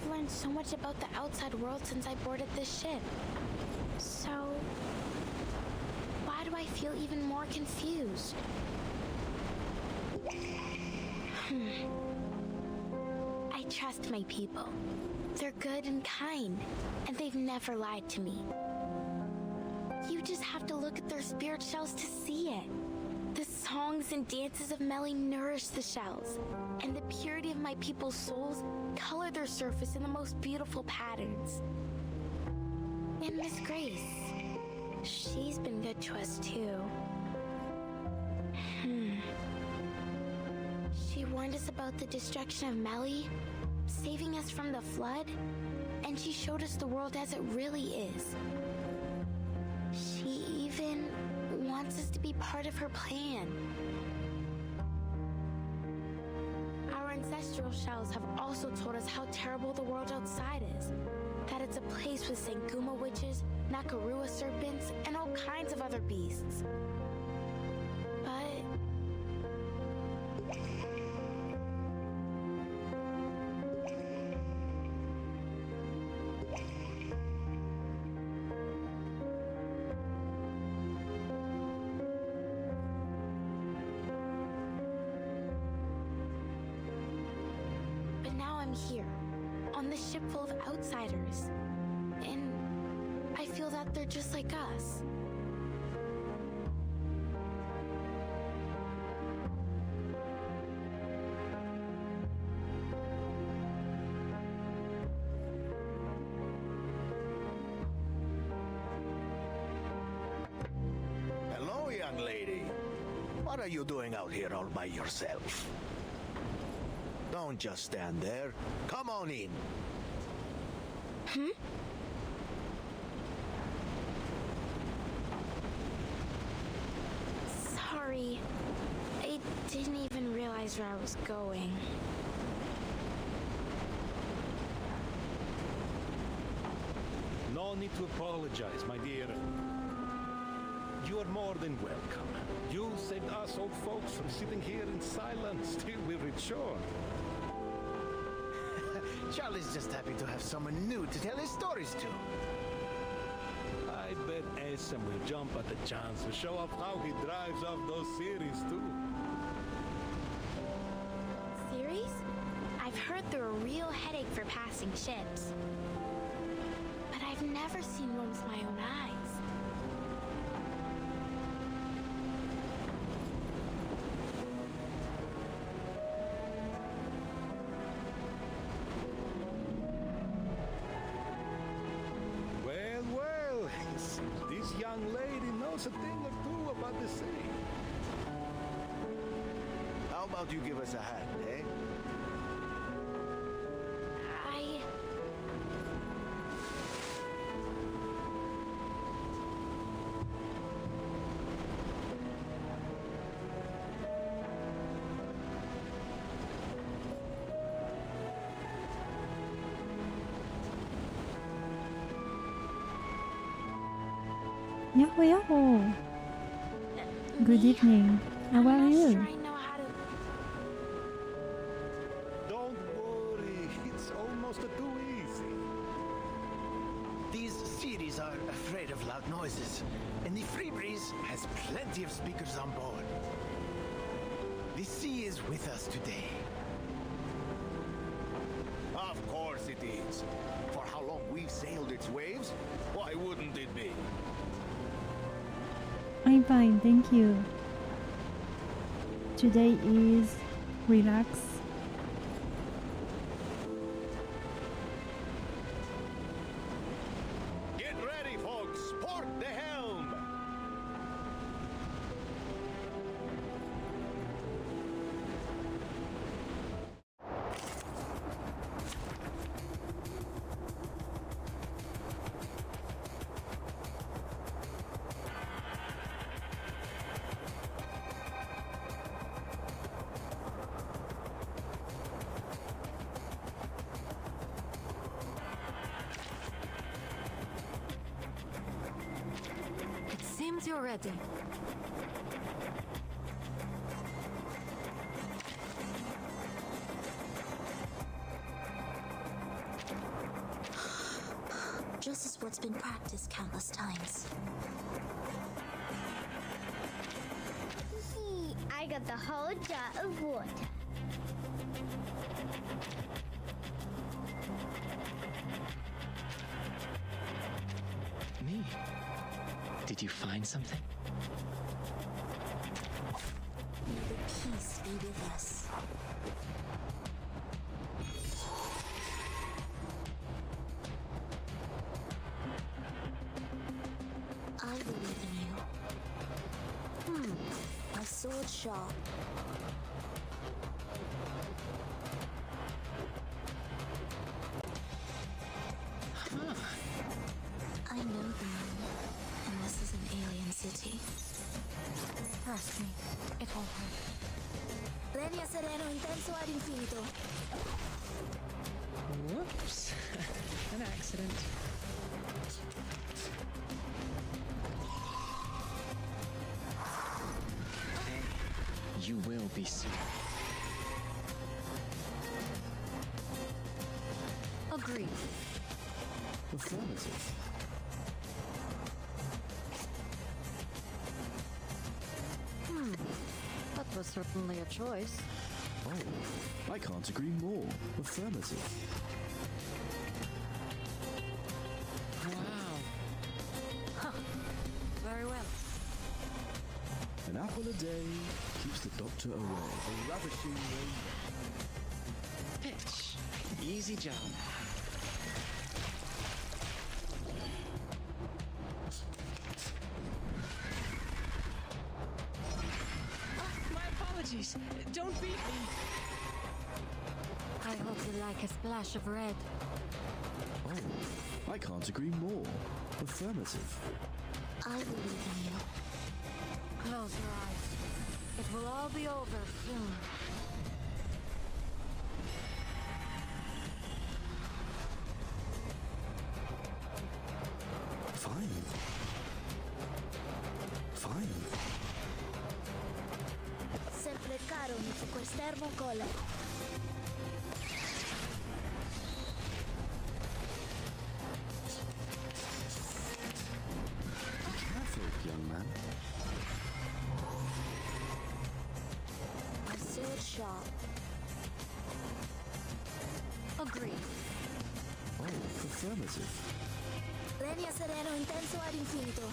I've learned so much about the outside world since I boarded this ship. So, why do I feel even more confused? I trust my people. They're good and kind, and they've never lied to me. You just have to look at their spirit shells to see it. The songs and dances of Melly nourish the shells, and the purity of my people's souls color their surface in the most beautiful patterns. And Miss Grace, she's been good to us too. She warned us about the destruction of Melly, saving us from the flood, and she showed us the world as it really is. She even wants us to be part of her plan. Our ancestral shells have also told us how terrible the world outside is. That it's a place with Sanguma witches, Nakarua serpents, and all kinds of other beasts. But now I'm here, on this ship full of outsiders, and I feel that they're just like us. Hello, young lady. What are you doing out here all by yourself? Don't just stand there. Come on in. Sorry. I didn't even realize where I was going. No need to apologize, my dear. You are more than welcome. You saved us old folks from sitting here in silence till we reach shore. Charlie's just happy to have someone new to tell his stories to. I bet Esam will jump at the chance to show off how he drives off those series too. Series? I've heard they're a real headache for passing ships. But I've never seen one with my own eyes. Well, this young lady knows a thing or two about the sea. How about you give us a hand, eh? Nyaho, Nyaho. Good evening. How are I'm not you? sure I know how to... Don't worry, it's almost too easy. These series are afraid of loud noises, and the Free Breeze has plenty of speakers on board. The sea is with us today. Of course it is. For how long we've sailed its waves, why wouldn't it be? I'm fine, thank you. Today is relax. Get ready, folks! Port the helm! Seems you're ready. just as what's been practiced countless times. I got the whole jar of water. Me? Did you find something? May the peace be with us. I believe in you. My sword sharp. I know the moon, and this is an alien city. Trust me, it won't hurt. Legna sereno intenso ad infinito. Whoops. An accident. Hey, you will be soon. Agreed. Affirmative. That was certainly a choice. Oh, I can't agree more. Affirmative. Wow. Very well. An apple a day keeps the doctor away. A ravishing rainbow. Pitch. Easy job. My apologies. Don't beat me. I hope you like a splash of red. Oh, I can't agree more. Affirmative. I believe in you. Close your eyes. It will all be over soon. Fine. Fine. Sempre caro mi fu quest'ermo cola. Be careful, young man. My sword sharp. Agreed. Oh, affirmative. Legna sereno intenso ad infinito.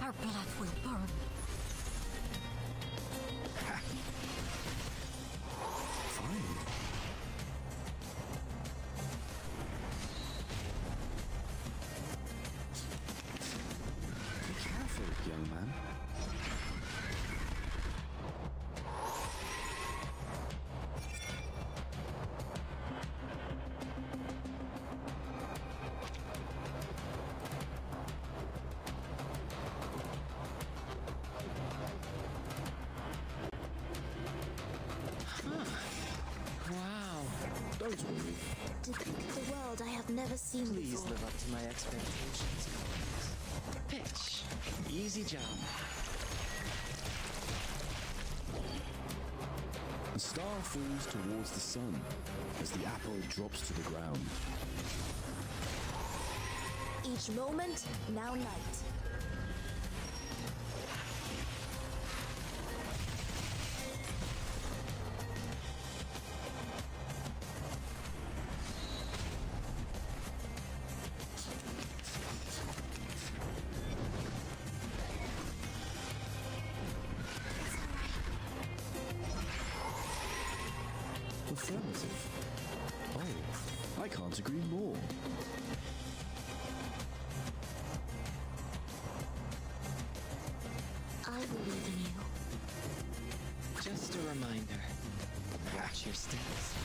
Our blood will burn. Fine. Be careful, young man. Wow. Don't worry. To think of the world I have never seen Please before. live up to my expectations. Pitch. Easy job. The star falls towards the sun as the apple drops to the ground. Each moment, now night. Affirmative. Oh, I can't agree more. I believe in you. Just a reminder. Watch your steps.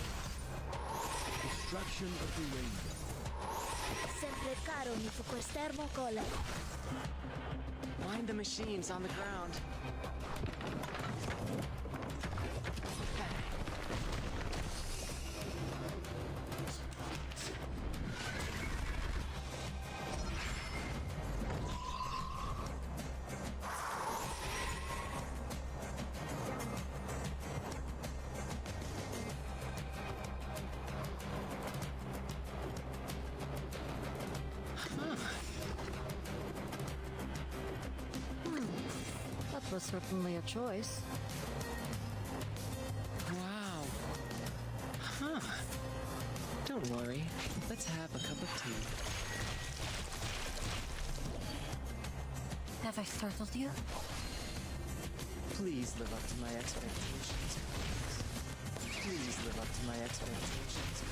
Destruction of the rainbow. Sempre caro mi fu quest'ermo cola. Mind the machines on the ground. was certainly a choice. Wow. Huh. Don't worry. Let's have a cup of tea. Have I startled you? Please live up to my expectations. Please live up to my expectations.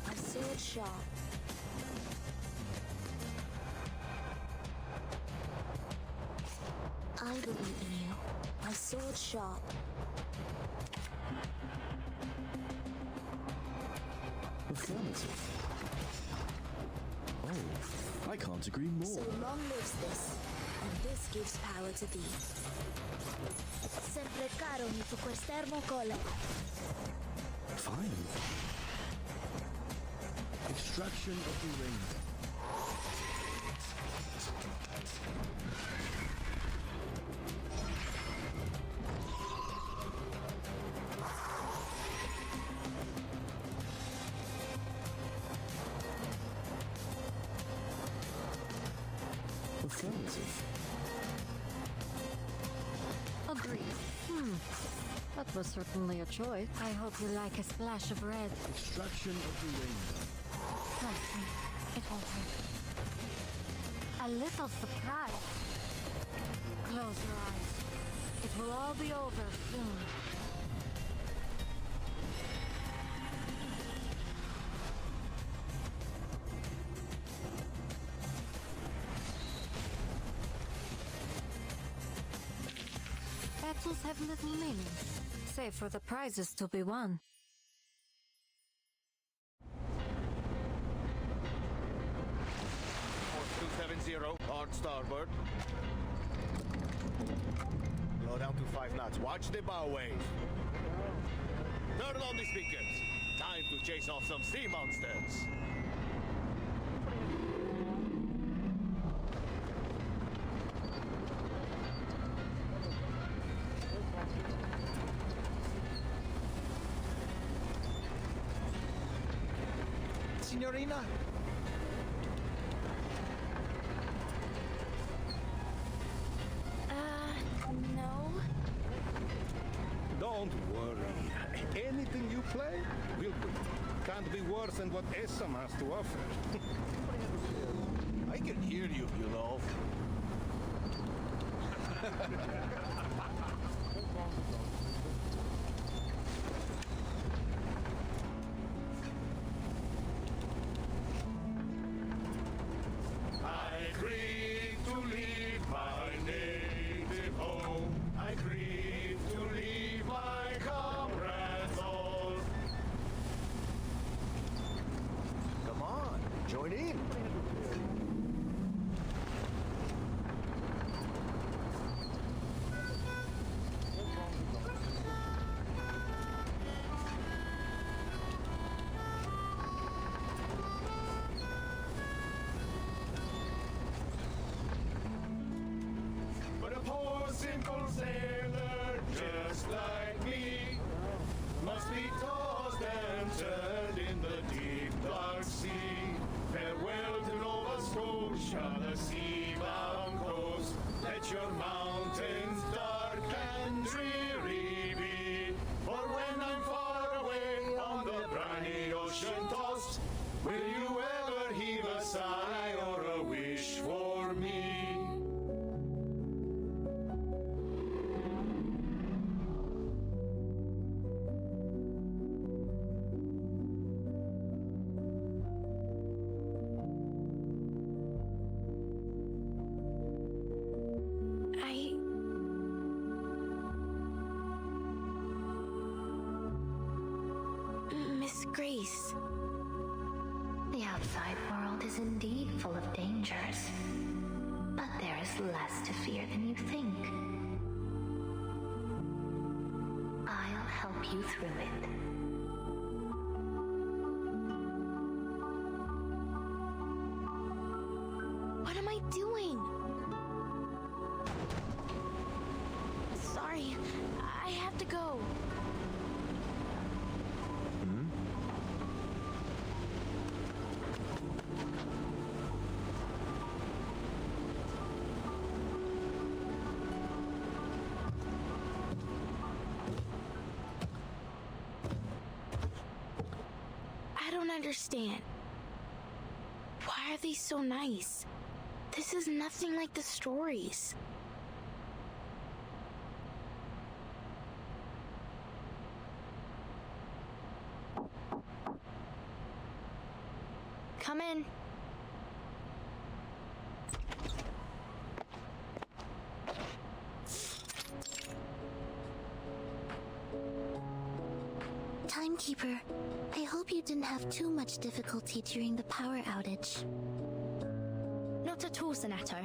A sword shop. I believe in you. My sword sharp. Affirmative. Oh, I can't agree more. So long lives this, and this gives power to thee. Sempre caro mi fu quest'ermo cole. Fine. Extraction of the rainbow. Affirmative. Agreed. That was certainly a choice. I hope you like a splash of red. Extraction of the rainbow. Trust me, it won't hurt. A little surprise. Close your eyes. It will all be over soon. Battles have little meaning, save for the prizes to be won. Course 270, hard starboard. Blow down to 5 knots. Watch the bow wave. Turn on the speakers. Time to chase off some sea monsters. Signorina? No. Don't worry. Anything you play, will do. Can't be worse than what Essam has to offer. I can hear you, you know. I agree to leave my native home. I agree to leave my comrades all. Come on, join in. But a poor simple sailor just like me must be tossed and turned in the deep dark sea. Farewell to Nova Scotia, the sea-bound coast. Let your mountains dark and dreary be. For when I'm far away on the briny ocean tossed, will you ever heave a sigh or a wish for me? Miss Grace. The outside world is indeed full of dangers, but there is less to fear than you think. I'll help you through it. What am I doing? go. I don't understand. Why are they so nice? This is nothing like the stories. Come in. Timekeeper, I hope you didn't have too much difficulty during the power outage. Not at all, Sonato.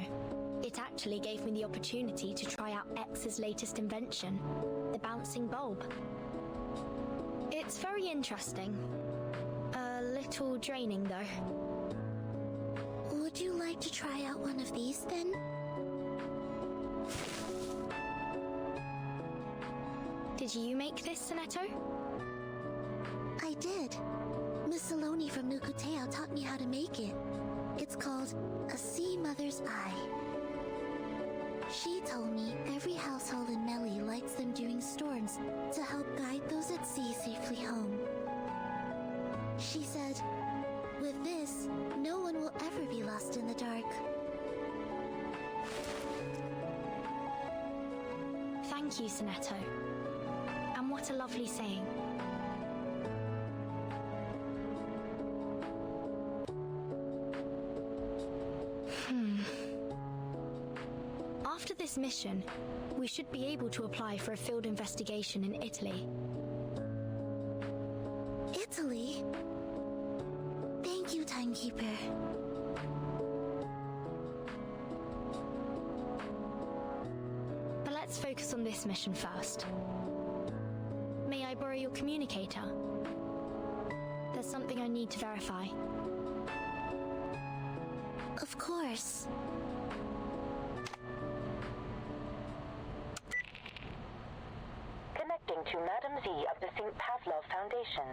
It actually gave me the opportunity to try out X's latest invention, the bouncing bulb. It's very interesting. A little draining, though. Would you like to try out one of these, then? Did you make this, Sonato? I did. Miss Saloni from Nukuteo taught me how to make it. It's called a sea mother's eye. She told me every household in Meli likes them during storms to help guide those at sea safely home. She said, with this, no one will ever be lost in the dark. Thank you, Sonato. And what a lovely saying. After this mission, we should be able to apply for a field investigation in Italy. Italy? Thank you, Timekeeper. But let's focus on this mission first. May I borrow your communicator? There's something I need to verify. Of course. Connecting to Madam Z of the St. Pavlov Foundation.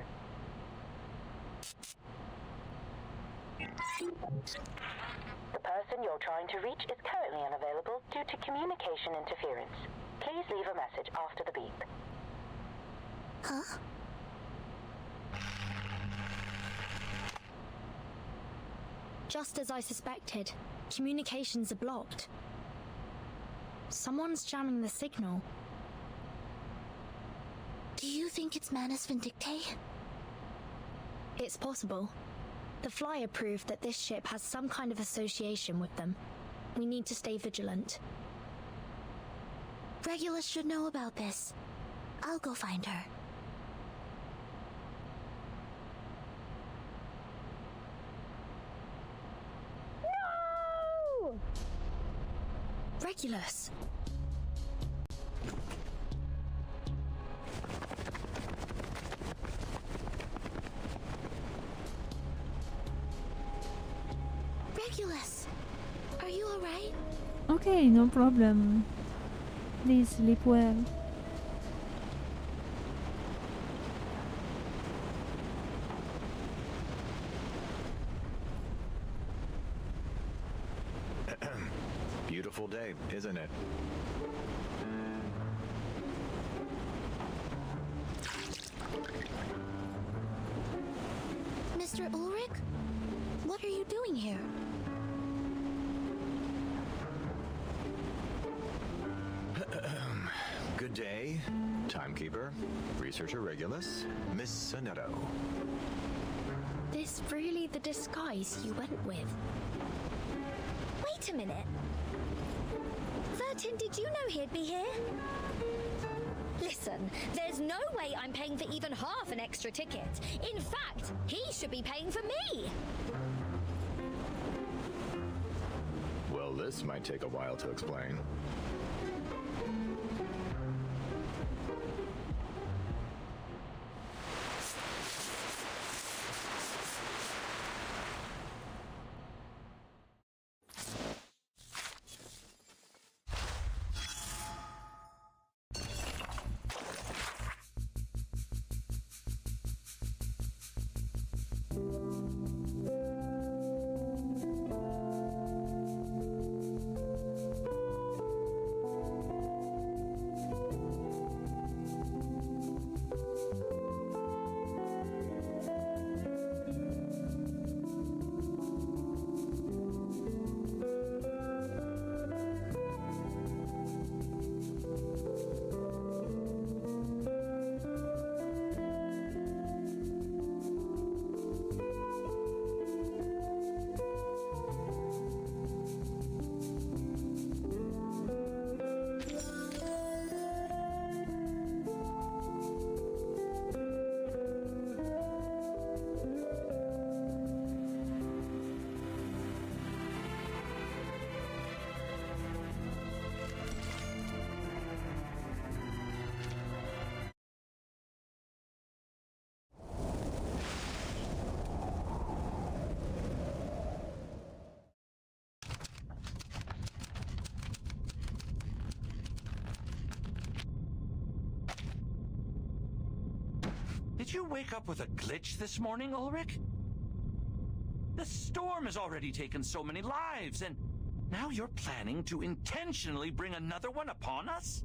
The person you're trying to reach is currently unavailable due to communication interference. Please leave a message after the beep. Huh? Just as I suspected, communications are blocked. Someone's jamming the signal. Do you think it's Manus Vindicte? It's possible. The flyer proved that this ship has some kind of association with them. We need to stay vigilant. Regulus should know about this. I'll go find her. No! Regulus! Regulus! Are you alright? Okay, no problem. Please sleep well. Beautiful day, isn't it? Mr. Ulrich? What are you doing here? Good day, Timekeeper, Researcher Regulus, Miss Soneto. This really the disguise you went with? Wait a minute. Vertin, did you know he'd be here? Listen, there's no way I'm paying for even half an extra ticket. In fact, he should be paying for me. Well, this might take a while to explain. Did you wake up with a glitch this morning, Ulrich? The storm has already taken so many lives, and now you're planning to intentionally bring another one upon us?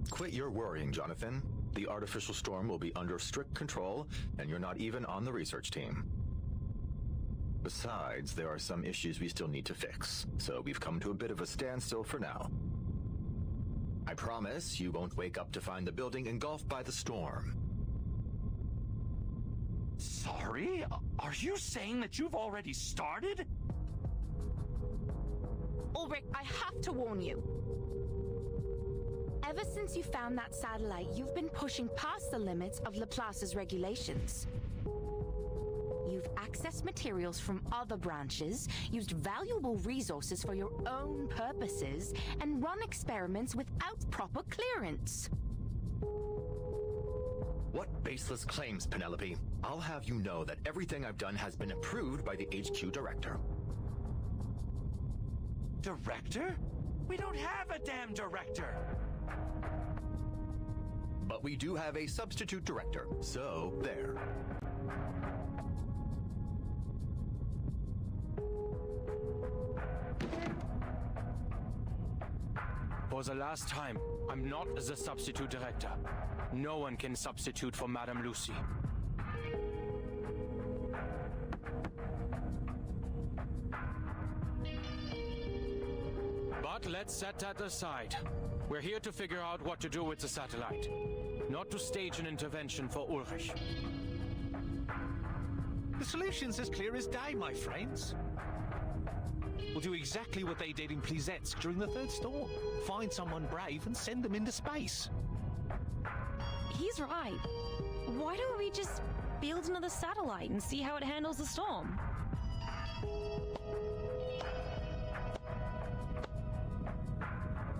Quit your worrying, Jonathan. The artificial storm will be under strict control, and you're not even on the research team. Besides, there are some issues we still need to fix, so we've come to a bit of a standstill for now. I promise you won't wake up to find the building engulfed by the storm. Sorry? Are you saying that you've already started? Ulrich, I have to warn you. Ever since you found that satellite, you've been pushing past the limits of Laplace's regulations. You've accessed materials from other branches, used valuable resources for your own purposes, and run experiments without proper clearance. What baseless claims, Penelope? I'll have you know that everything I've done has been approved by the HQ director. Director? We don't have a damn director! But we do have a substitute director, so there. For the last time, I'm not the substitute director. No one can substitute for Madame Lucy. But let's set that aside. We're here to figure out what to do with the satellite, not to stage an intervention for Ulrich. The solution's as clear as day, my friends. We'll do exactly what they did in Plisetsk during the third storm. Find someone brave and send them into space. He's right. Why don't we just build another satellite and see how it handles the storm?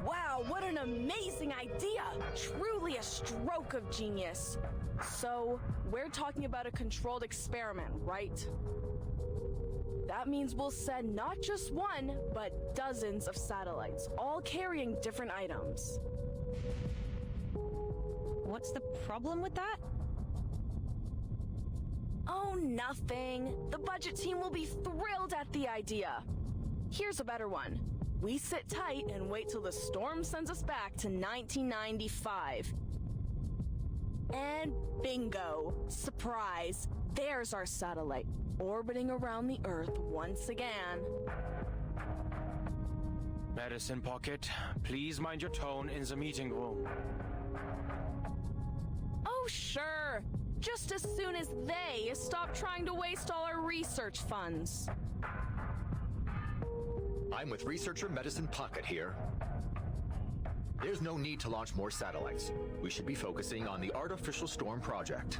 Wow, what an amazing idea! Truly a stroke of genius. So, we're talking about a controlled experiment, right? That means we'll send not just one, but dozens of satellites, all carrying different items. What's the problem with that? Oh, nothing. The budget team will be thrilled at the idea. Here's a better one. We sit tight and wait till the storm sends us back to 1995. And bingo! Surprise! There's our satellite, orbiting around the Earth once again. Medicine Pocket, please mind your tone in the meeting room. Oh, sure. Just as soon as they stop trying to waste all our research funds. I'm with researcher Medicine Pocket here. There's no need to launch more satellites. We should be focusing on the artificial storm project.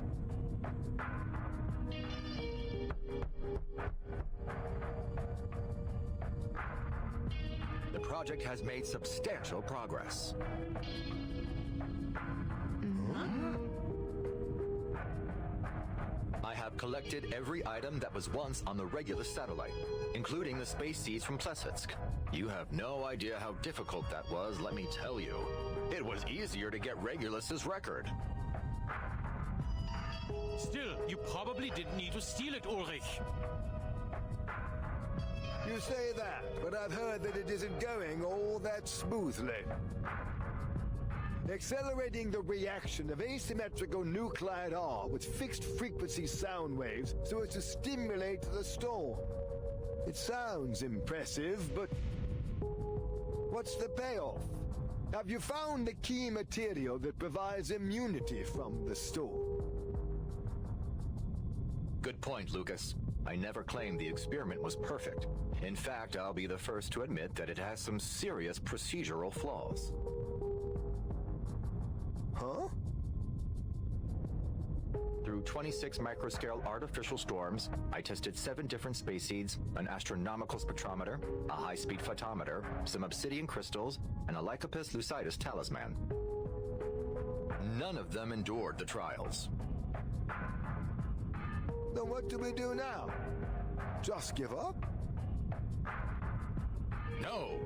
The project has made substantial progress. I have collected every item that was once on the Regulus satellite, including the space seeds from Plesetsk. You have no idea how difficult that was, let me tell you. It was easier to get Regulus's record. Still, you probably didn't need to steal it, Ulrich. You say that, but I've heard that it isn't going all that smoothly. Accelerating the reaction of asymmetrical nuclide R with fixed frequency sound waves so as to stimulate the storm. It sounds impressive, but what's the payoff? Have you found the key material that provides immunity from the storm? Good point, Lucas. I never claimed the experiment was perfect. In fact, I'll be the first to admit that it has some serious procedural flaws. Huh? Through 26 microscale artificial storms, I tested 7 different space seeds, an astronomical spectrometer, a high-speed photometer, some obsidian crystals, and a Lycopus lucidus talisman. None of them endured the trials. Then what do we do now? Just give up? No!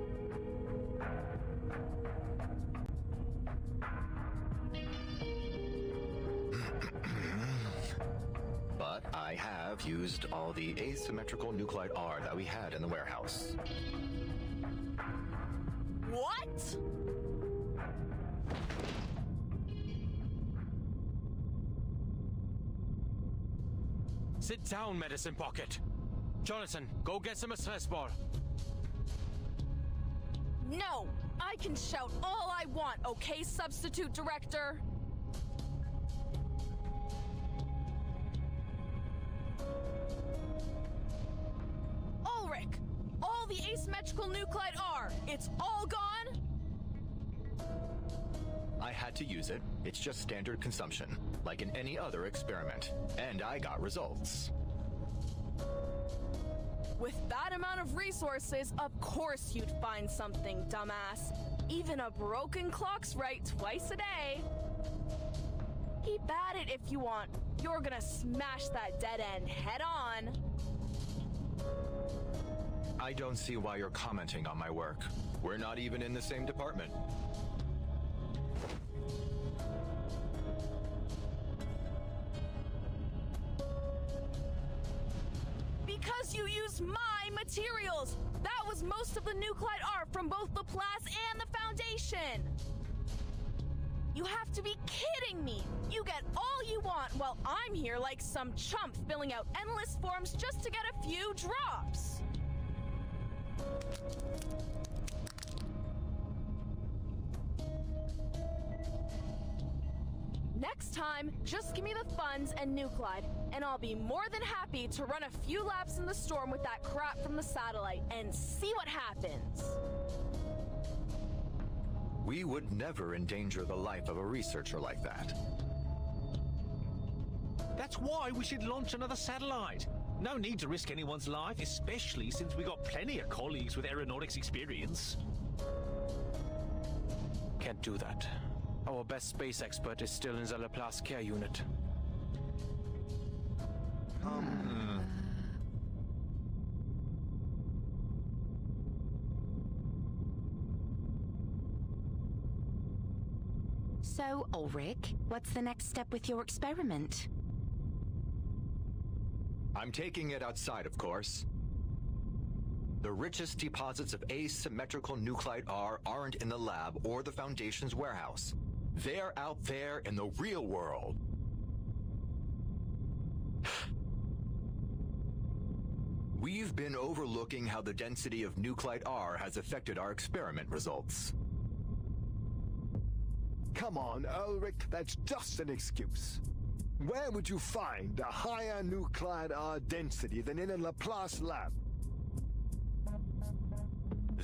But I have used all the asymmetrical nuclide R that we had in the warehouse. What? Sit down, medicine pocket. Jonathan, go get some stress ball. No! I can shout all I want, okay, substitute director? Ulrich! All the asymmetrical nuclide R, it's all gone? I had to use it. It's just standard consumption, like in any other experiment. And I got results. With that amount of resources, of course you'd find something, dumbass. Even a broken clock's right twice a day. Keep at it if you want. You're gonna smash that dead end head on. I don't see why you're commenting on my work. We're not even in the same department. Because you used my materials! That was most of the nuclide R from both the Plas and the Foundation! You have to be kidding me! You get all you want while I'm here like some chump filling out endless forms just to get a few drops! Next time, just give me the funds and nuclide, and I'll be more than happy to run a few laps in the storm with that crap from the satellite and see what happens. We would never endanger the life of a researcher like that. That's why we should launch another satellite. No need to risk anyone's life, especially since we got plenty of colleagues with aeronautics experience. Can't do that. Our best space expert is still in the Laplace care unit. So, Ulrich, what's the next step with your experiment? I'm taking it outside, of course. The richest deposits of asymmetrical nuclide R aren't in the lab or the Foundation's warehouse. They're out there in the real world. We've been overlooking how the density of nuclide R has affected our experiment results. Come on, Ulrich, that's just an excuse. Where would you find a higher nuclide R density than in a Laplace lab?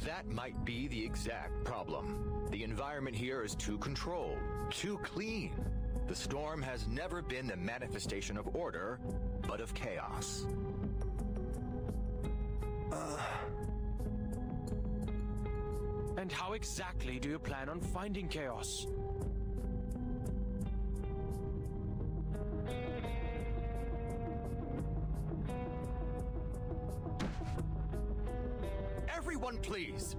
That might be the exact problem. The environment here is too controlled, too clean. The storm has never been the manifestation of order, but of chaos. And how exactly do you plan on finding chaos? Everyone, please.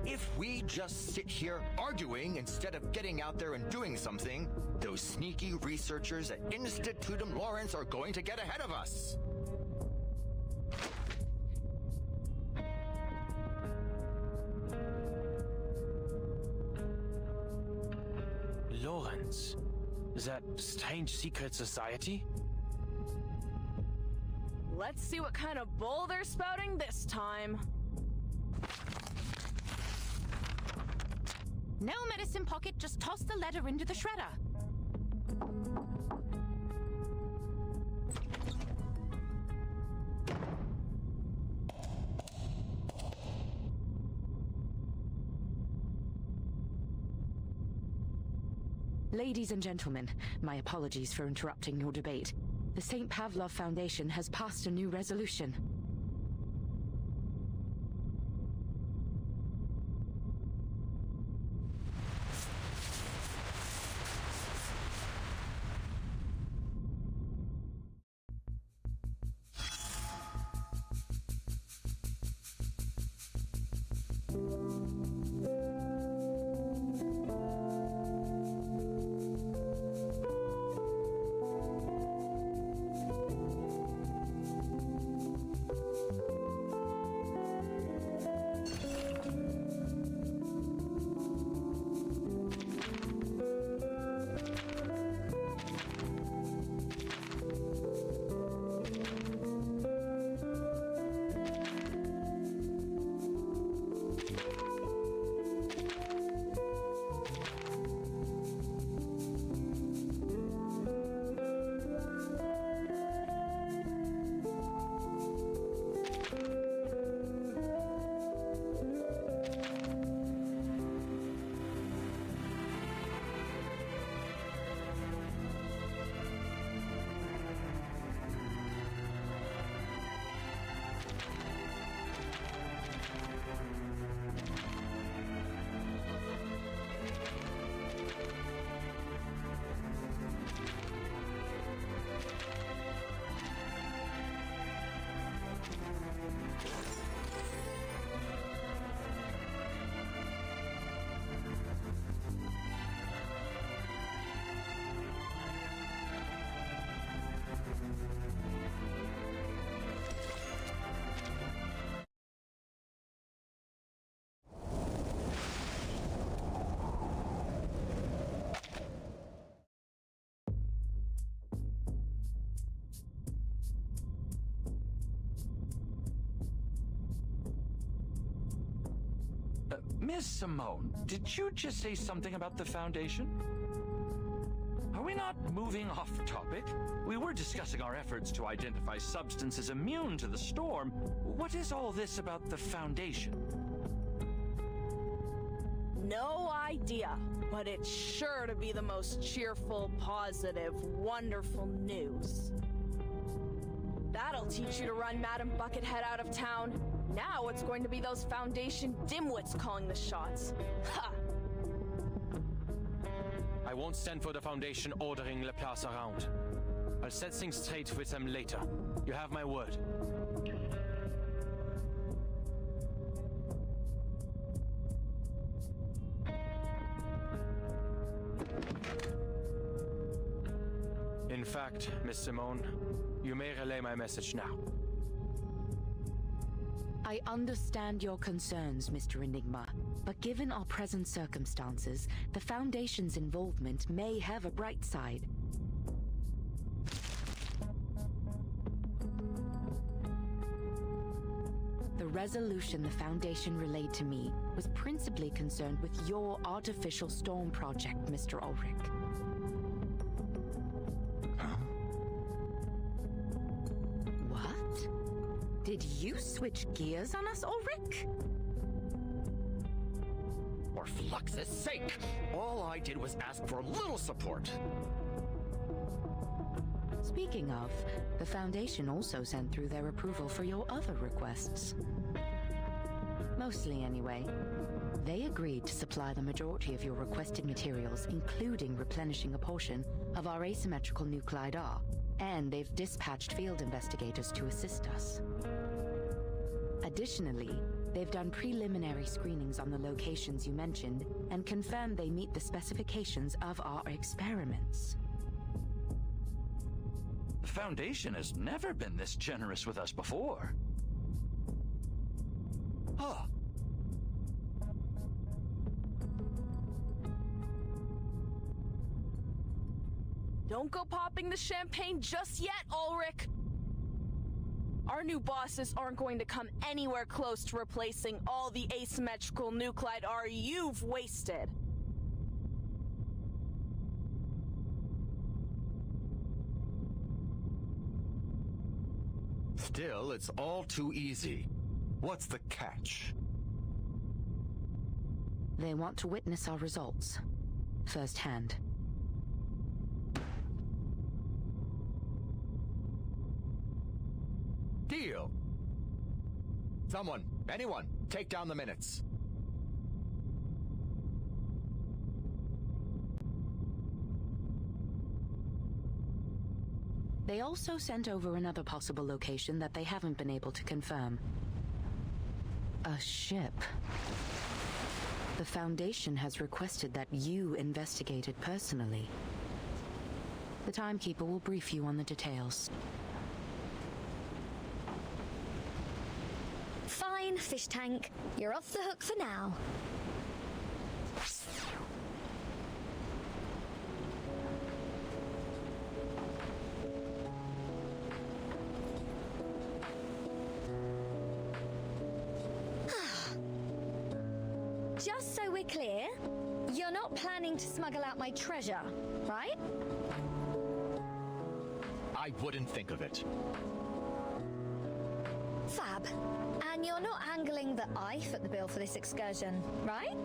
If we just sit here arguing instead of getting out there and doing something, Those sneaky researchers at Institutum Lawrence are going to get ahead of us. Lawrence? That strange secret society? Let's see what kind of bull they're spouting this time. No medicine pocket, just toss the letter into the shredder. Ladies and gentlemen, my apologies for interrupting your debate. The St. Pavlov Foundation has passed a new resolution. Miss Simone, did you just say something about the Foundation? Are we not moving off topic? We were discussing our efforts to identify substances immune to the storm. What is all this about the Foundation? No idea, but it's sure to be the most cheerful, positive, wonderful news. That'll teach you to run Madam Buckethead out of town. Now it's going to be those Foundation dimwits calling the shots. Ha! I won't stand for the Foundation ordering Laplace around. I'll set things straight with them later. You have my word. In fact, Miss Simone, you may relay my message now. I understand your concerns, Mr. Enigma, but given our present circumstances, the Foundation's involvement may have a bright side. The resolution the Foundation relayed to me was principally concerned with your artificial storm project, Mr. Ulrich. Did you switch gears on us, Ulrich? For Flux's sake, all I did was ask for a little support. Speaking of, the Foundation also sent through their approval for your other requests. Mostly anyway. They agreed to supply the majority of your requested materials, including replenishing a portion of our asymmetrical nuclide R, and they've dispatched field investigators to assist us. Additionally, They've done preliminary screenings on the locations you mentioned and confirmed they meet the specifications of our experiments. The Foundation has never been this generous with us before. Huh. Don't go popping the champagne just yet, Ulrich! Our new bosses aren't going to come anywhere close to replacing all the asymmetrical nuclide R you've wasted. Still, it's all too easy. What's the catch? They want to witness our results firsthand. Deal. Someone, anyone, take down the minutes. They also sent over another possible location that they haven't been able to confirm. A ship. The Foundation has requested that you investigate it personally. The Timekeeper will brief you on the details. Fine, fish tank. You're off the hook for now. Just so we're clear, you're not planning to smuggle out my treasure, right? I wouldn't think of it. Fab. And you're not angling that I foot the bill for this excursion, right?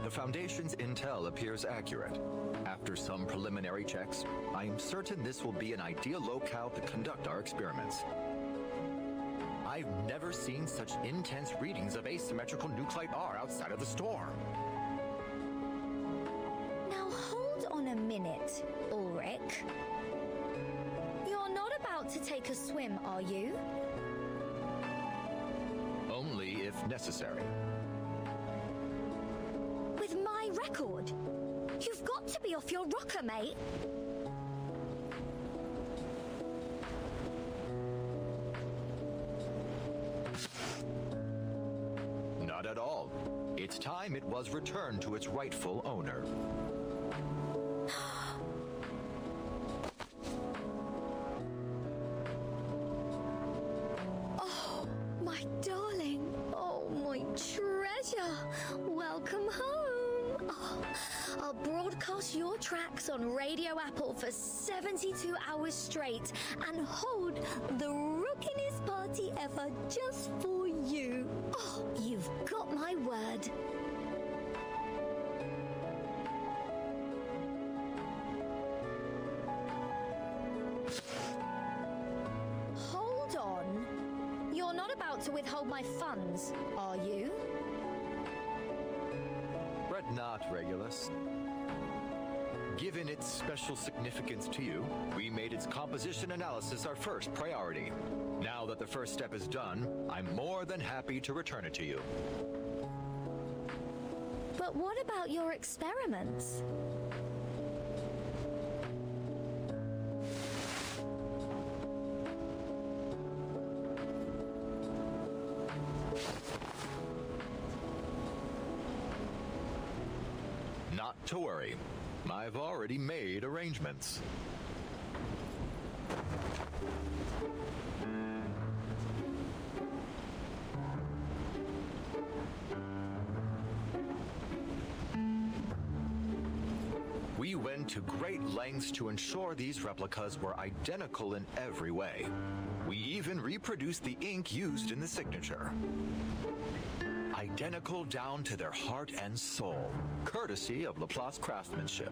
The Foundation's intel appears accurate. After some preliminary checks, I am certain this will be an ideal locale to conduct our experiments. I've never seen such intense readings of asymmetrical nuclide R outside of the storm. Now hold on a minute, Ulrich. You're not about to take a swim, are you? Only if necessary. With my record? You've got to be off your rocker, mate. Not at all. It's time it was returned to its rightful owner. Oh, my darling. Oh, my treasure. Welcome home. Oh, I'll broadcast your tracks on Radio Apple for 72 hours straight and hold the rookinest party ever just for you. Oh, you've got my word. Hold on. You're not about to withhold my funds, are you? Fret not, Regulus. Given its special significance to you, we made its composition analysis our first priority. Now that the first step is done, I'm more than happy to return it to you. But what about your experiments? Not to worry. I've already made arrangements. We went to great lengths to ensure these replicas were identical in every way. We even reproduced the ink used in the signature. Identical down to their heart and soul, courtesy of Laplace craftsmanship.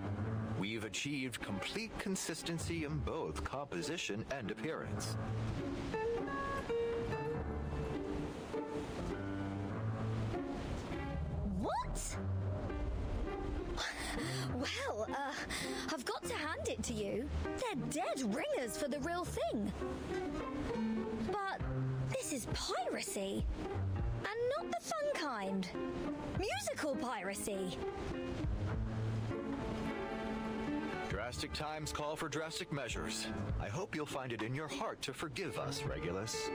We've achieved complete consistency in both composition and appearance. What? lend it to you. They're dead ringers for the real thing. But this is piracy. And not the fun kind. Musical piracy. Drastic times call for drastic measures. I hope you'll find it in your heart to forgive us, Regulus.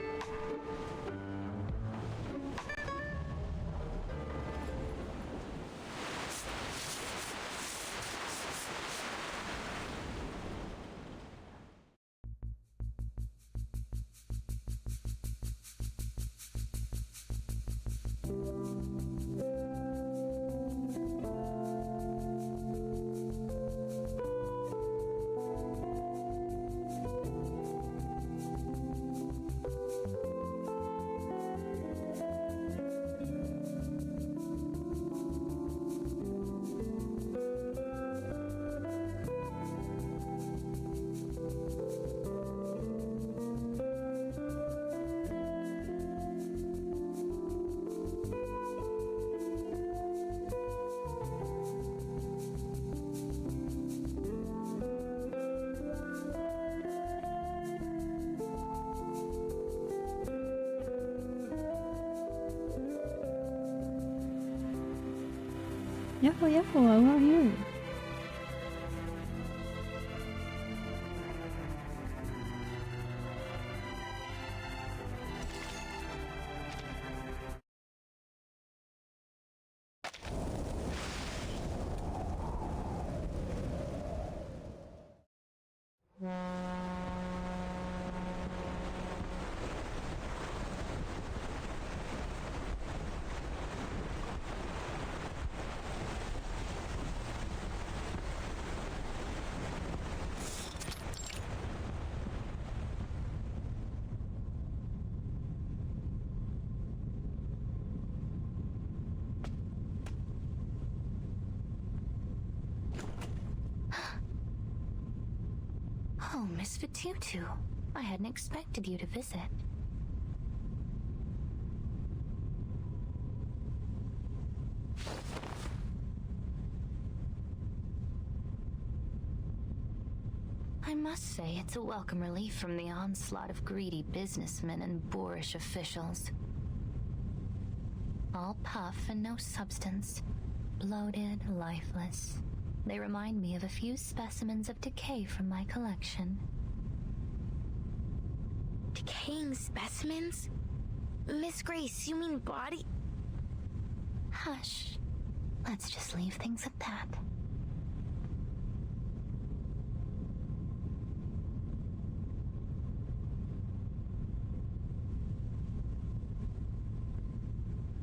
Nyaho, Nyaho, how are you? Oh, Miss Fatutu. I hadn't expected you to visit. I must say it's a welcome relief from the onslaught of greedy businessmen and boorish officials. All puff and no substance. Bloated, lifeless. They remind me of a few specimens of decay from my collection. Decaying specimens? Miss Grace, you mean body? Hush. Let's just leave things at that.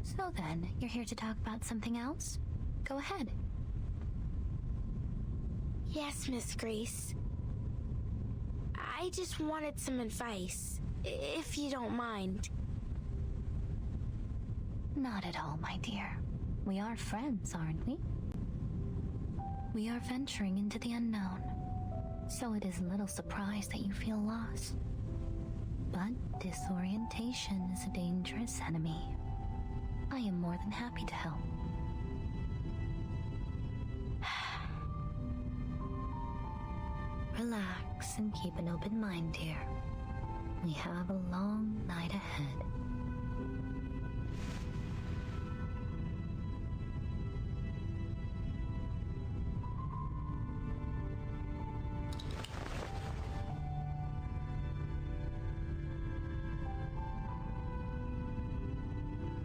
So then, you're here to talk about something else? Go ahead. Yes, Miss Grace. I just wanted some advice, if you don't mind. Not at all, my dear. We are friends, aren't we? We are venturing into the unknown, so it is little surprise that you feel lost. But disorientation is a dangerous enemy. I am more than happy to help. Relax and keep an open mind, dear. We have a long night ahead.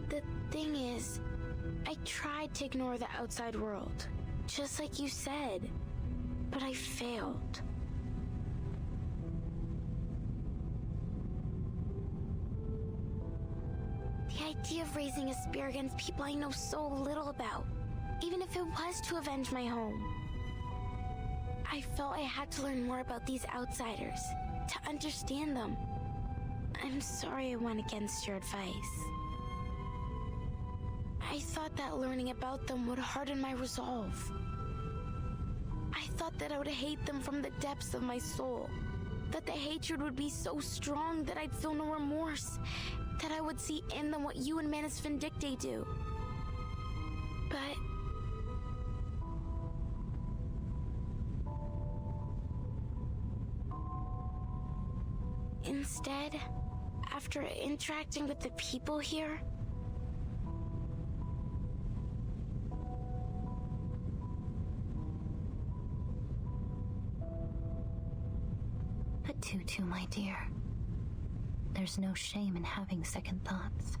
The thing is, I tried to ignore the outside world, just like you said, but I failed. The idea of raising a spear against people I know so little about, even if it was to avenge my home. I felt I had to learn more about these outsiders, to understand them. I'm sorry I went against your advice. I thought that learning about them would harden my resolve. I thought that I would hate them from the depths of my soul. That the hatred would be so strong that I'd feel no remorse. That I would see in them what you and Manus Vindictae do. said, after interacting with the people here, But Tutu, my dear, there's no shame in having second thoughts.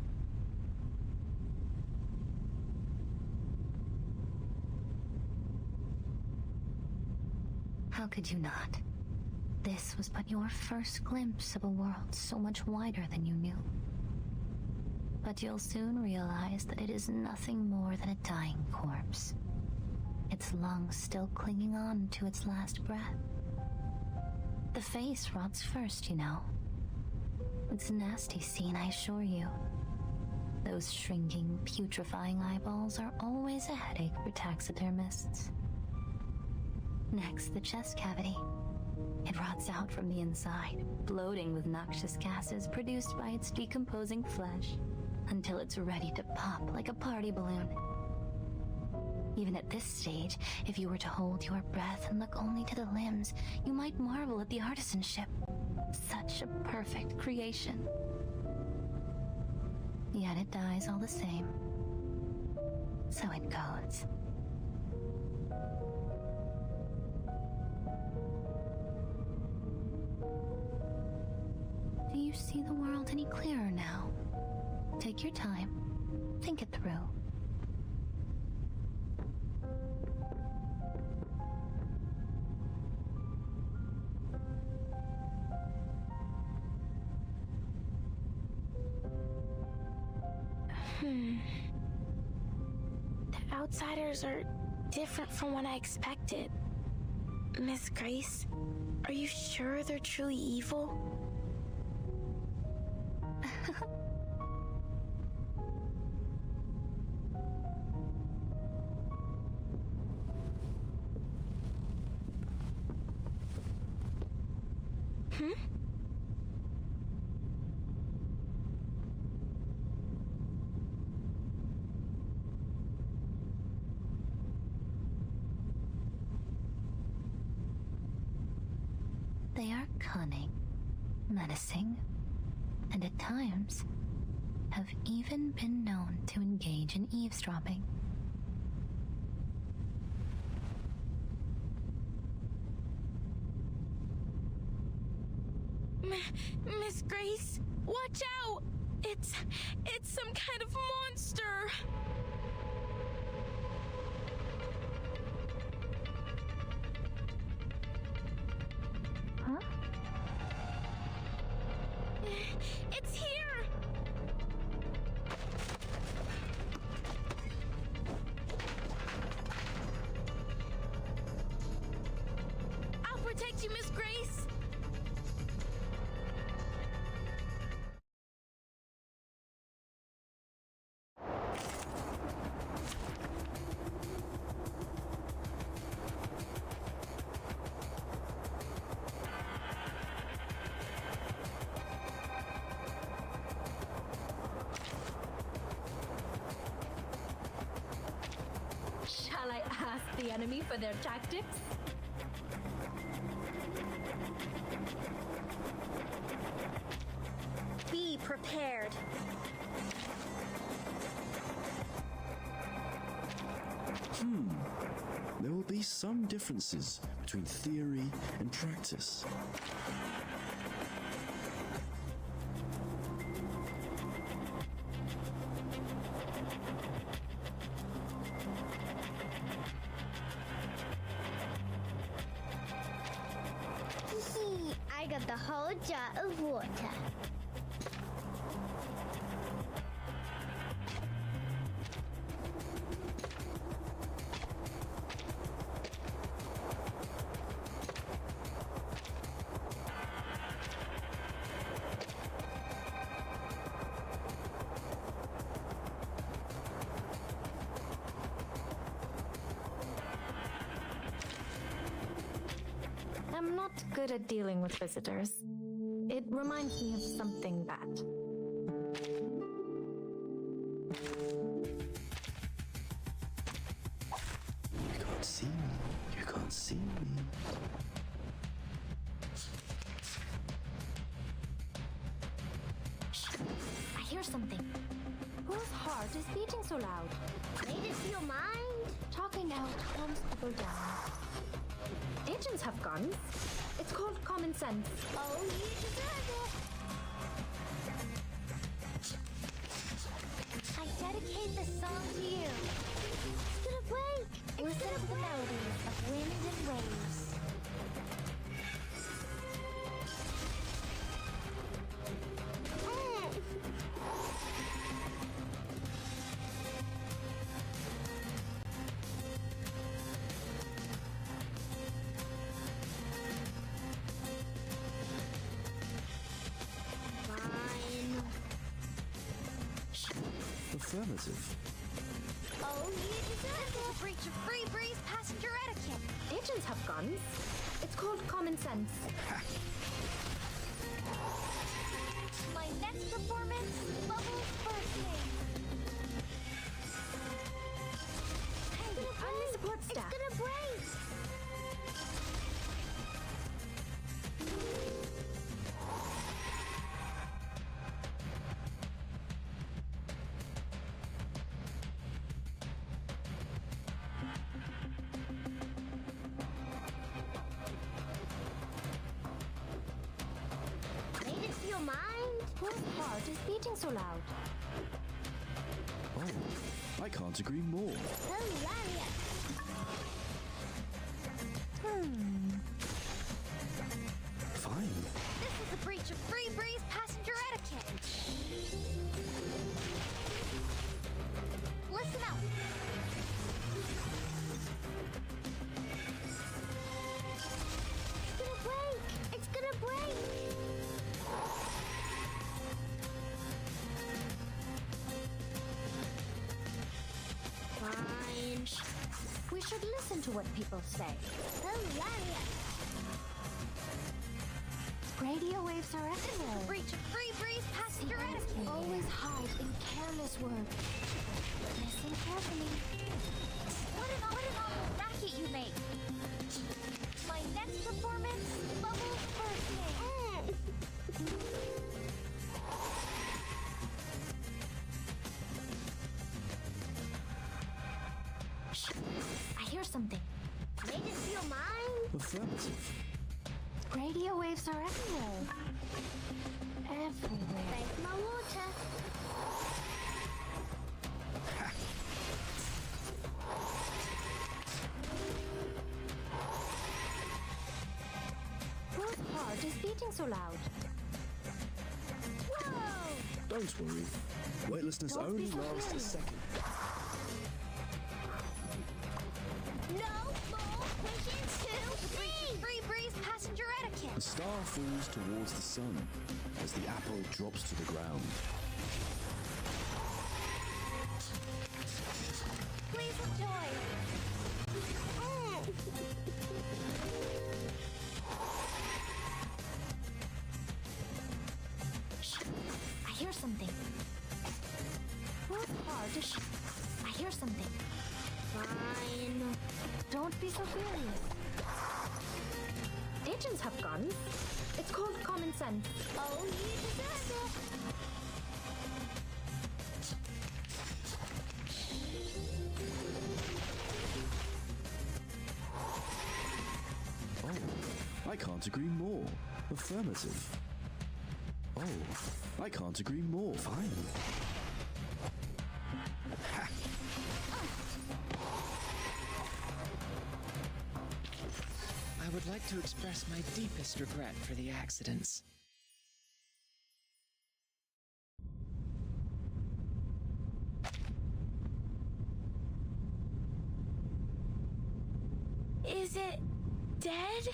How could you not? This was but your first glimpse of a world so much wider than you knew. But you'll soon realize that it is nothing more than a dying corpse, its lungs still clinging on to its last breath. The face rots first, you know. It's a nasty scene, I assure you. Those shrinking, putrefying eyeballs are always a headache for taxidermists. Next, the chest cavity. It rots out from the inside, bloating with noxious gases produced by its decomposing flesh, until it's ready to pop like a party balloon. Even at this stage, if you were to hold your breath and look only to the limbs, you might marvel at the artisanship. Such a perfect creation. Yet it dies all the same. So it goes. Do you see the world any clearer now? Take your time. Think it through. The outsiders are different from what I expected. Miss Grace, are you sure they're truly evil? They are cunning, menacing, and at times have even been known to engage in eavesdropping. Miss Grace, watch out! It's some kind of monster! Huh? It's here! I'll protect you, Miss Grace! Shall I ask the enemy for their tactics? Be prepared. There will be some differences between theory and practice. I got the whole jar of water. I'm not good at dealing with visitors. It reminds me of something bad. You can't see me. You can't see me. hear something. Whose heart is beating so loud? Made it feel mine? Talking out calms people down. Agents have guns. It's called common sense. Oh, you deserve it. I dedicate this song to you. It's gonna break. Listen to the melodies of wind and waves. Affirmative. Oh, you deserve it. A breach of free breeze passenger etiquette. Agents have guns. It's called common sense. My next performance, Bubbles bursting. Hey, I'm the support staff. It's gonna break. Made it feel mine? Whose heart is beating so loud? Oh, I can't agree more. Hilarious. Fine. This is a breach of free breeze passenger etiquette. Listen up. It's gonna break. It's gonna break. Fine. We should listen to what people say. Hilarious. Radio waves are everywhere. Breach of free breeze passenger etiquette. Always hide in careless words. Listen carefully. What an awful racket you make. My next performance, Bubbles bursting. I hear something. Made it feel mine? Affirmative. Radio waves are everywhere. Everywhere. Thanks my water. Whose heart is beating so loud? Whoa! Don't worry. Weightlessness Don't only be so lasts a serious. second. No more pushing to me! Free breeze passenger etiquette. The star falls towards the sun as the apple drops to the ground. Please enjoy. I hear something. Whose heart is... I hear something. Fine. Don't be so furious. Agents have guns. It's called common sense. Oh, you deserve it. Oh, I can't agree more. Affirmative. Oh, I can't agree more. Fine. I would like to express my deepest regret for the accidents. Is it dead?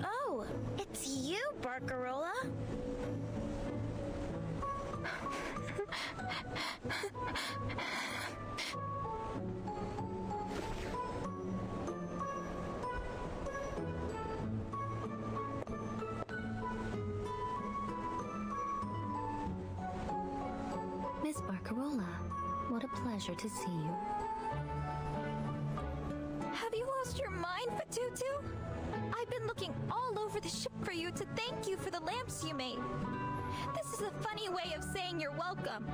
Oh, it's you, Barcarola. Miss Barcarola, what a pleasure to see you. Have you lost your mind, Fatutu? I've been looking all over the ship for you to thank you for the lamps you made. This is a funny way of saying you're welcome.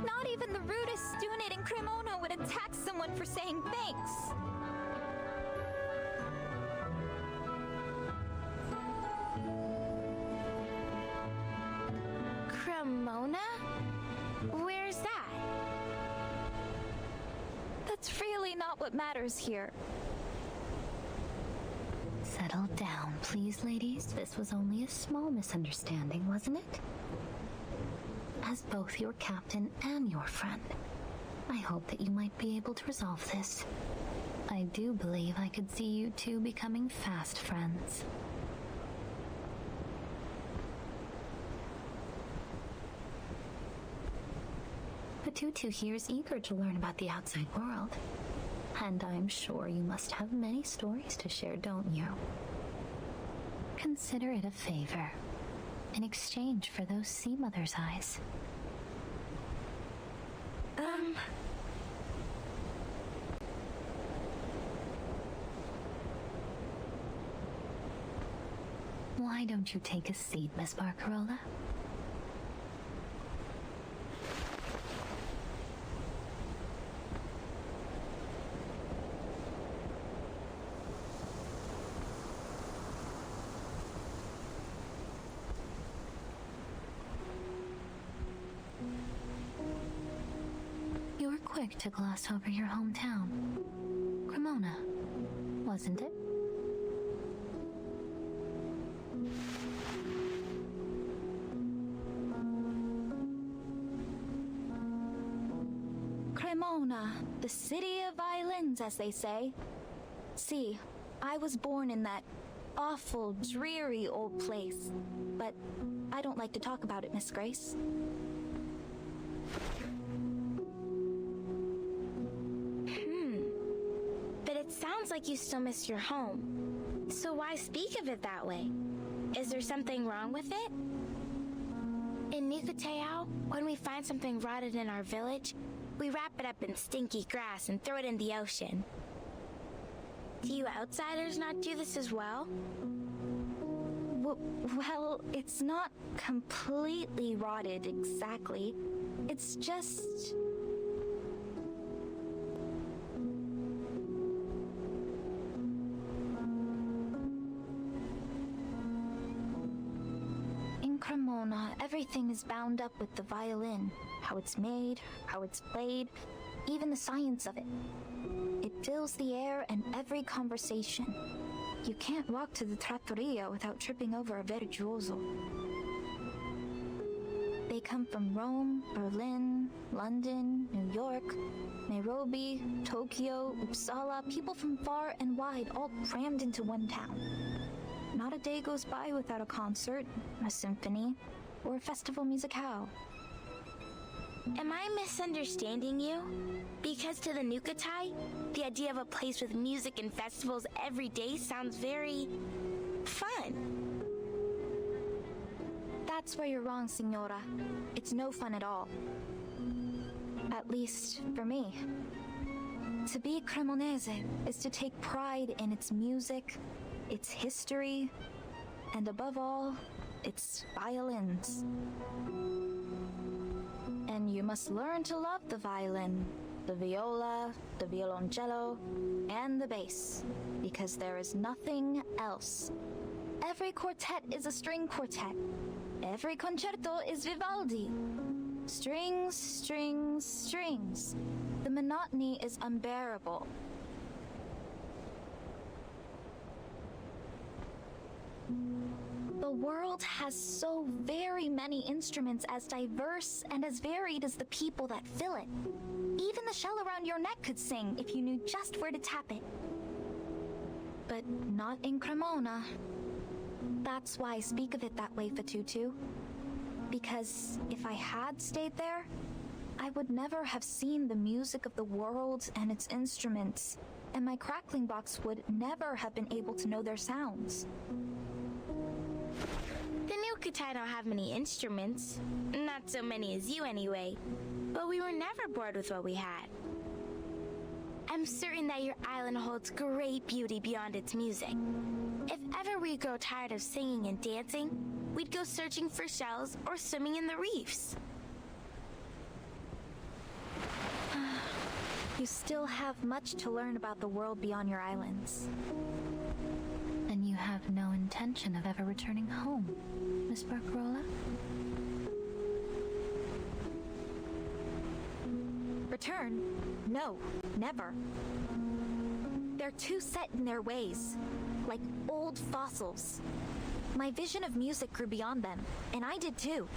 Not even the rudest student in Cremona would attack someone for saying thanks. Cremona? Where's that? That's really not what matters here. Settle down, please, ladies. This was only a small misunderstanding, wasn't it? As both your captain and your friend, I hope that you might be able to resolve this. I do believe I could see you two becoming fast friends. Fatutu here is eager to learn about the outside world. And I'm sure you must have many stories to share, don't you? Consider it a favor, in exchange for those sea mother's eyes. Why don't you take a seat, Miss Barcarola? You were quick to gloss over your hometown. Cremona, wasn't it? Cremona, the city of violins, as they say. See, I was born in that awful, dreary old place. But I don't like to talk about it, Miss Grace. But it sounds like you still miss your home. So why speak of it that way? Is there something wrong with it? In Nukateo, when we find something rotted in our village, we wrap it up in stinky grass and throw it in the ocean. Do you outsiders not do this as well? Well, it's not completely rotted exactly. It's just... In Cremona, everything is bound up with the violin. How it's made, how it's played, even the science of it. It fills the air and every conversation. You can't walk to the trattoria without tripping over a virtuoso. They come from Rome, Berlin, London, New York, Nairobi, Tokyo, Uppsala, people from far and wide, all crammed into one town. Not a day goes by without a concert, a symphony, or a festival musicale. Am I misunderstanding you? Because to the Nukatai, the idea of a place with music and festivals every day sounds very... fun. That's where you're wrong, Signora. It's no fun at all. At least, for me. To be Cremonese is to take pride in its music, its history, and above all, its violins. And you must learn to love the violin, the viola, the violoncello, and the bass, because there is nothing else. Every quartet is a string quartet. Every concerto is Vivaldi. Strings, strings, strings. The monotony is unbearable. The world has so very many instruments as diverse and as varied as the people that fill it. Even the shell around your neck could sing if you knew just where to tap it. But not in Cremona. That's why I speak of it that way, Fatutu. Because if I had stayed there, I would never have seen the music of the world and its instruments, and my crackling box would never have been able to know their sounds. The Nukatai don't have many instruments. Not so many as you anyway. But we were never bored with what we had. I'm certain that your island holds great beauty beyond its music. If ever we grow tired of singing and dancing, we'd go searching for shells or swimming in the reefs. You still have much to learn about the world beyond your islands. And you have no intention of ever returning home, Miss Barcarola? Return? No, never. They're too set in their ways, like old fossils. My vision of music grew beyond them, and I did too.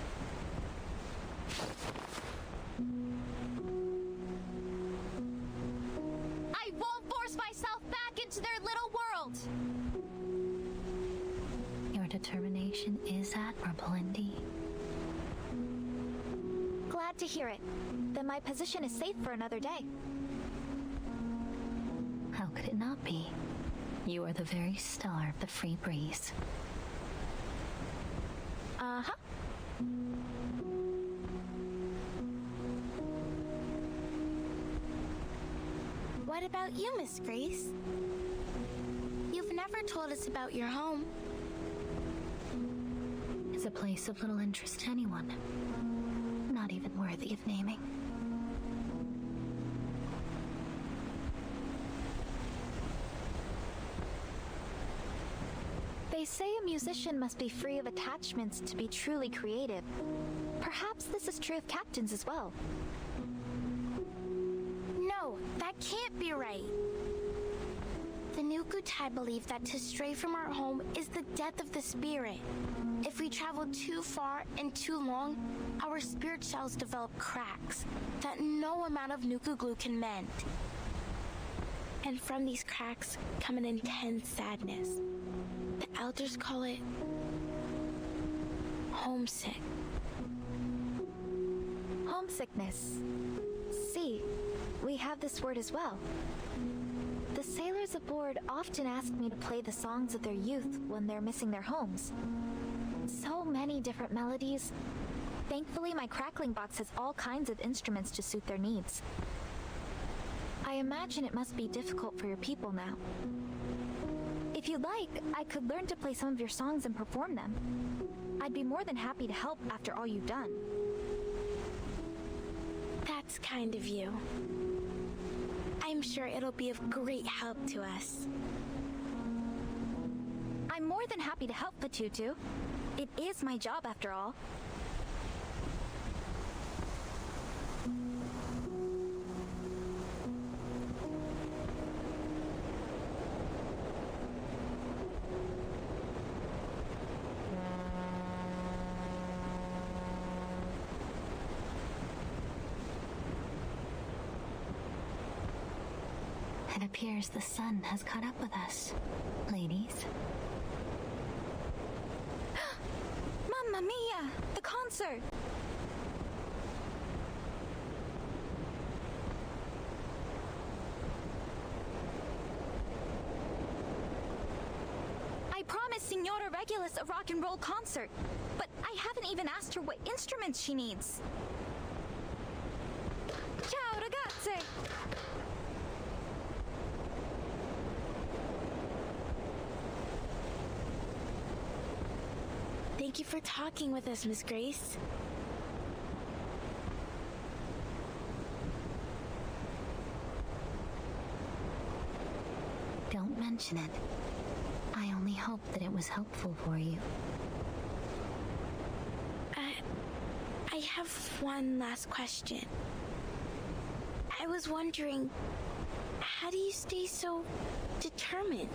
I won't force myself back into their little world! Your determination is admirable indeed. Glad to hear it. Then my position is safe for another day. How could it not be? You are the very star of the free breeze. Uh-huh. What about you, Miss Grace? You've never told us about your home. It's a place of little interest to anyone. Not even worthy of naming. They say a musician must be free of attachments to be truly creative. Perhaps this is true of captains as well. No, that can't be right. The Nukutai believe that to stray from our home is the death of the spirit. If we travel too far and too long, our spirit shells develop cracks that no amount of Nuku glue can mend. And from these cracks come an intense sadness. The elders call it homesick. Homesickness. See, we have this word as well. The sailors aboard often ask me to play the songs of their youth when they're missing their homes. So many different melodies. Thankfully, my crackling box has all kinds of instruments to suit their needs. I imagine it must be difficult for your people now. If you'd like, I could learn to play some of your songs and perform them. I'd be more than happy to help after all you've done. That's kind of you. I'm sure it'll be of great help to us. I'm more than happy to help, Patutu. It is my job after all. It appears the sun has caught up with us, ladies. Mamma mia! The concert! I promised Signora Regulus a rock and roll concert, but I haven't even asked her what instruments she needs. Ciao, ragazze! Thank you for talking with us, Miss Grace. Don't mention it. I only hope that it was helpful for you. I have one last question. I was wondering, how do you stay so determined?